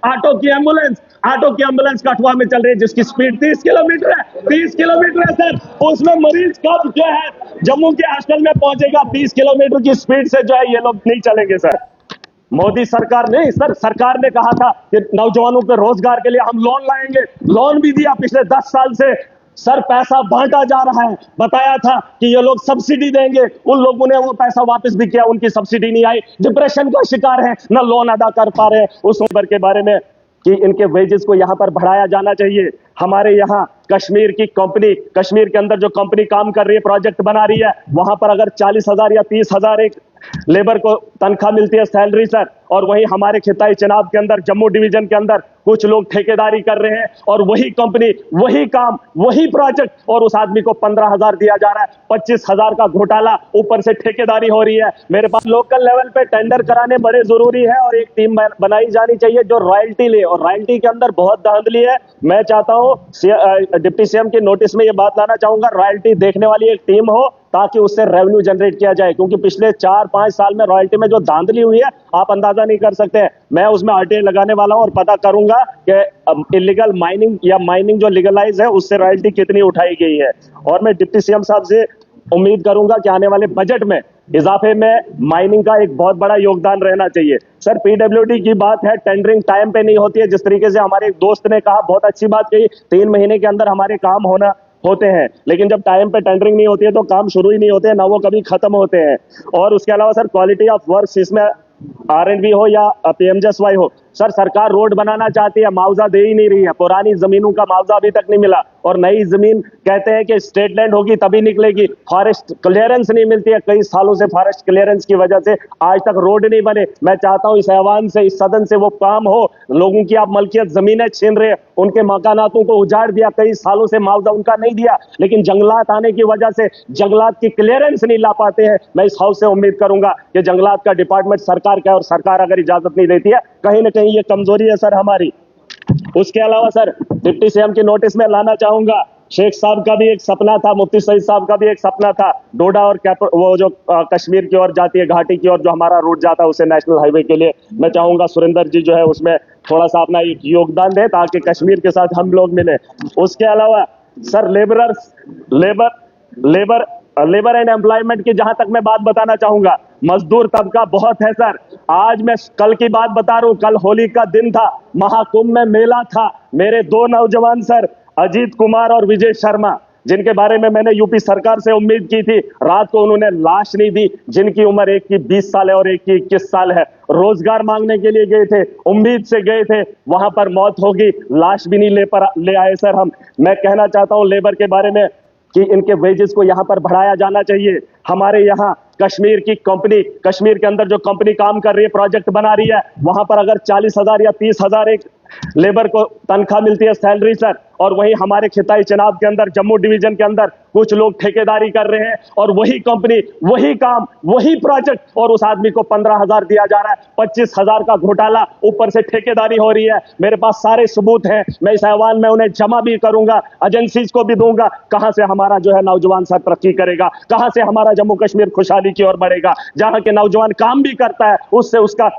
Auto की ambulance Kathua में चल रही है जिसकी स्पीड 30 किलोमीटर है। 30 किलोमीटर है सर, उसमें मरीज कब जो है जम्मू के हॉस्टल में पहुंचेगा? 30 किलोमीटर की स्पीड से जो है ये लोग नहीं चलेंगे सर। मोदी सरकार ने सर, सरकार ने कहा था कि नौजवानों के रोजगार के लिए हम लोन लाएंगे, लोन भी दिया। पिछले 10 साल से सर पैसा बांटा जा रहा है। बताया था कि ये लोग सब्सिडी देंगे, उन लोगों ने वो पैसा वापस भी किया, उनकी सब्सिडी नहीं आई, डिप्रेशन का शिकार है, ना लोन अदा कर पा रहे हैं। उस उम्र के बारे में कि इनके वेजेस को यहां पर बढ़ाया जाना चाहिए। हमारे यहाँ कश्मीर की कंपनी, कश्मीर के अंदर जो कंपनी काम कर रही है, प्रोजेक्ट बना रही है, वहां पर अगर 40,000 या 30,000 एक लेबर को तनख्वाह मिलती है, सैलरी सर, और वहीं हमारे खिताई चनाब के अंदर, जम्मू डिवीजन के अंदर कुछ लोग ठेकेदारी कर रहे हैं और वही कंपनी, वही काम, वही प्रोजेक्ट, और उस आदमी को 15,000 दिया जा रहा है। 25,000 का घोटाला, ऊपर से ठेकेदारी हो रही है। मेरे पास लोकल लेवल पे टेंडर कराने बड़े जरूरी है और एक टीम बनाई जानी चाहिए जो रॉयल्टी ले, और रॉयल्टी के अंदर बहुत धांधली है। मैं चाहता हूं डिप्टी सीएम के नोटिस में ये बात लाना चाहूंगा, रॉयल्टी देखने वाली एक टीम हो ताकि उससे रेवेन्यू जनरेट किया जाए, क्योंकि पिछले 4-5 साल में रॉयल्टी में जो धांधली हुई है आप अंदाजा नहीं कर सकते। मैं उसमें आरटीआई लगाने वाला हूं और पता करूंगा कि इलीगल माइनिंग या माइनिंग जो लीगलाइज है उससे रॉयल्टी कितनी उठाई गई है। और मैं डिप्टी सीएम साहब से उम्मीद करूंगा कि आने वाले बजट में इजाफे में माइनिंग का एक बहुत बड़ा योगदान रहना चाहिए। सर पीडब्ल्यूडी की बात है, टेंडरिंग टाइम पे नहीं होती है। जिस तरीके से हमारे एक दोस्त ने कहा, बहुत अच्छी बात कही, 3 महीने के अंदर हमारे काम होते हैं, लेकिन जब टाइम पे टेंडरिंग नहीं होती है तो काम शुरू ही नहीं होते हैं, ना वो कभी खत्म होते हैं। और उसके अलावा सर क्वालिटी ऑफ वर्क, इसमें आरएनबी हो या पीएमजेएसवाई हो, सर सरकार रोड बनाना चाहती है, मुआवजा दे ही नहीं रही है। पुरानी जमीनों का मुआवजा अभी तक नहीं मिला और नई जमीन कहते हैं कि स्टेट लैंड होगी तभी निकलेगी। फॉरेस्ट क्लियरेंस नहीं मिलती है, कई सालों से फॉरेस्ट क्लियरेंस की वजह से आज तक रोड नहीं बने। मैं चाहता हूं इस ऐवान से, इस सदन से वो काम हो। लोगों की आप मलकियत जमीनें छीन रहे हैं, उनके मकानातों को उजाड़ दिया, कई सालों से मुआवजा उनका नहीं दिया, लेकिन जंगलात आने की वजह से जंगलात की क्लियरेंस नहीं ला पाते हैं। मैं इस हाउस से उम्मीद करूंगा कि जंगलात का डिपार्टमेंट सरकार का है और सरकार अगर इजाजत नहीं देती है, कहीं ना कहीं ये कमजोरी है सर हमारी। उसके अलावा सर डिप्टी सीएम के नोटिस में लाना चाहूंगा, शेख साहब का भी एक सपना था, मुफ्ती सईद साहब का भी एक सपना था, डोडा और वो जो कश्मीर की ओर जाती है, घाटी की ओर जो हमारा रूट जाता है उसे नेशनल हाईवे के लिए, मैं चाहूंगा सुरेंद्र जी जो है उसमें थोड़ा सा अपना एक योगदान दे ताकि कश्मीर के साथ हम लोग मिले। उसके अलावा सर लेबर एंड एम्प्लॉयमेंट की जहां तक मैं बात बताना चाहूंगा, मजदूर तबका बहुत है सर। आज मैं कल की बात बता रहा हूं, कल होली का दिन था, महाकुंभ में मेला था। मेरे 2 नौजवान सर, अजीत कुमार और विजय शर्मा, जिनके बारे में मैंने यूपी सरकार से उम्मीद की थी, रात को उन्होंने लाश नहीं दी, जिनकी उम्र एक की 20 साल है और एक की 21 साल है। रोजगार मांगने के लिए गए थे, उम्मीद से गए थे, वहां पर मौत होगी, लाश भी नहीं ले आए सर हम। मैं कहना चाहता हूं लेबर के बारे में कि इनके वेजेस को यहां पर बढ़ाया जाना चाहिए। हमारे यहाँ कश्मीर की कंपनी, कश्मीर के अंदर जो कंपनी काम कर रही है, प्रोजेक्ट बना रही है, वहां पर अगर 40,000 या 30,000 एक लेबर को तनख्वाह मिलती है, सैलरी सर, और वहीं हमारे खिताई चनाब के अंदर, जम्मू डिवीजन के अंदर कुछ लोग ठेकेदारी कर रहे हैं और वही कंपनी, वही काम, वही प्रोजेक्ट, और उस आदमी को 15,000 दिया जा रहा है। 25,000 का घोटाला, ऊपर से ठेकेदारी हो रही है। मेरे पास सारे सबूत हैं, मैं इस ऐवान में उन्हें जमा भी करूंगा, एजेंसीज को भी दूंगा। कहां से हमारा जो है नौजवान सर तरक्की करेगा, कहां से हमारा जम्मू कश्मीर खुशहाली की ओर बढ़ेगा? जहां के नौजवान काम भी करता है उससे उसका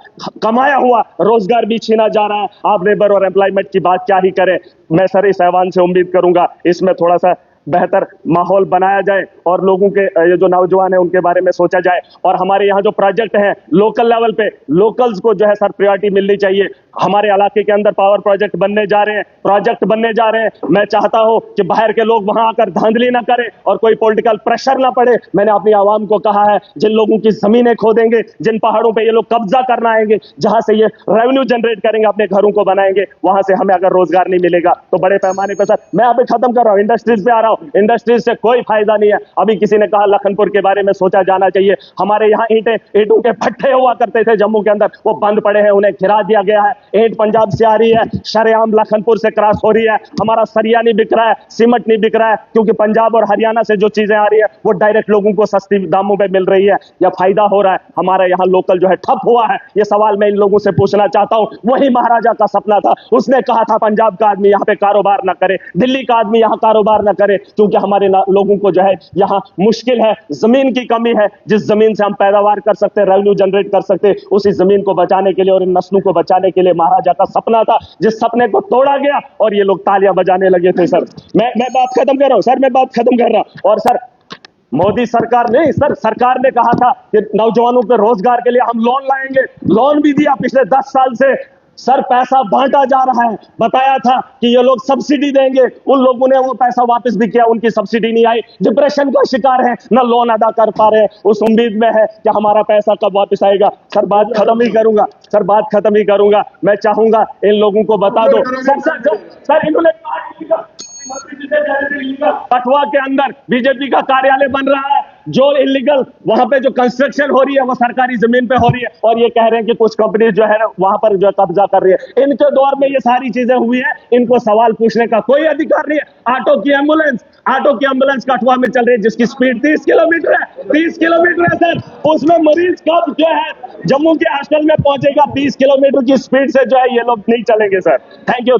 कमाया हुआ रोजगार भी छीना जा रहा है। आप लेबर और एम्प्लॉयमेंट की बात क्या ही करें। मैं सर इस ऐवान से उम्मीद करूंगा इसमें थोड़ा सा बेहतर माहौल बनाया जाए और लोगों के ये जो नौजवान है उनके बारे में सोचा जाए। और हमारे यहाँ जो प्रोजेक्ट है लोकल लेवल पे, लोकल्स को जो है सर प्रायोरिटी मिलनी चाहिए। हमारे इलाके के अंदर पावर प्रोजेक्ट बनने जा रहे हैं, मैं चाहता हूं कि बाहर के लोग वहां आकर धांधली ना करें और कोई पॉलिटिकल प्रेशर ना पड़े। मैंने अपनी आवाम को कहा है, जिन लोगों की जमीनें खोदेंगे, जिन पहाड़ों पे ये लोग कब्जा करना आएंगे, जहां से ये रेवेन्यू जनरेट करेंगे, अपने घरों को बनाएंगे, वहां से हमें अगर रोजगार नहीं मिलेगा तो बड़े पैमाने पर सर, मैं अभी खत्म कर रहा हूं, इंडस्ट्रीज पे आ रहा हूं, इंडस्ट्रीज से कोई फायदा नहीं है। अभी किसी ने कहा लखनपुर के बारे में सोचा जाना चाहिए। हमारे यहाँ ईंटों के भट्ठे हुआ करते थे जम्मू के अंदर, वो बंद पड़े हैं, उन्हें गिरा दिया गया है। ईंट पंजाब से आ रही है, शरेआम लखनपुर से क्रॉस हो रही है। हमारा सरिया नहीं बिक रहा है, सीमेंट नहीं बिक रहा है, क्योंकि पंजाब और हरियाणा से जो चीजें आ रही है वो डायरेक्ट लोगों को सस्ती दामों पे मिल रही है, या फायदा हो रहा है। हमारा यहाँ लोकल जो है ठप हुआ है। ये सवाल मैं इन लोगों से पूछना चाहता हूँ। वही महाराजा का सपना था, उसने कहा था पंजाब का आदमी यहाँ पे कारोबार ना करे, दिल्ली का आदमी यहाँ कारोबार ना करे, क्योंकि हमारे लोगों को जो है यहाँ मुश्किल है, जमीन की कमी है। जिस जमीन से हम पैदावार कर सकते हैं, रेवेन्यू जनरेट कर सकते हैं, उसी जमीन को बचाने के लिए और इन नस्लों को बचाने के लिए महाराजा का सपना था, जिस सपने को तोड़ा गया और ये लोग तालियां बजाने लगे थे। सर मैं बात खत्म कर रहा हूं सर, मैं बात खत्म कर रहा हूं। और सर मोदी सरकार ने, सर सरकार ने कहा था कि नौजवानों के रोजगार के लिए हम लोन लाएंगे, लोन भी दिया। पिछले 10 साल से सर पैसा बांटा जा रहा है। बताया था कि ये लोग सब्सिडी देंगे, उन लोगों ने वो पैसा वापस भी किया, उनकी सब्सिडी नहीं आई। डिप्रेशन का शिकार है, ना लोन अदा कर पा रहे हैं, उस उम्मीद में है कि हमारा पैसा कब वापस आएगा। सर बात खत्म ही करूंगा, सर बात खत्म ही करूंगा। मैं चाहूंगा इन लोगों को बता दो सर इन्होंने कठुआ के अंदर बीजेपी का कार्यालय बन रहा है, जो इलीगल वहां पे जो कंस्ट्रक्शन हो रही है वो सरकारी जमीन पे हो रही है, और ये कह रहे हैं कि कुछ कंपनी जो है वहां पर जो कब्जा कर रही है। इनके दौर में ये सारी चीजें हुई है, इनको सवाल पूछने का कोई अधिकार नहीं है। ऑटो की एम्बुलेंस कठुआ में चल रही है, जिसकी स्पीड 30 किलोमीटर है, 30 किलोमीटर है सर। उसमें मरीज कब जो है जम्मू के हॉस्टल में पहुंचेगा? 30 किलोमीटर की स्पीड से जो है ये लोग नहीं चलेंगे सर। Thank you.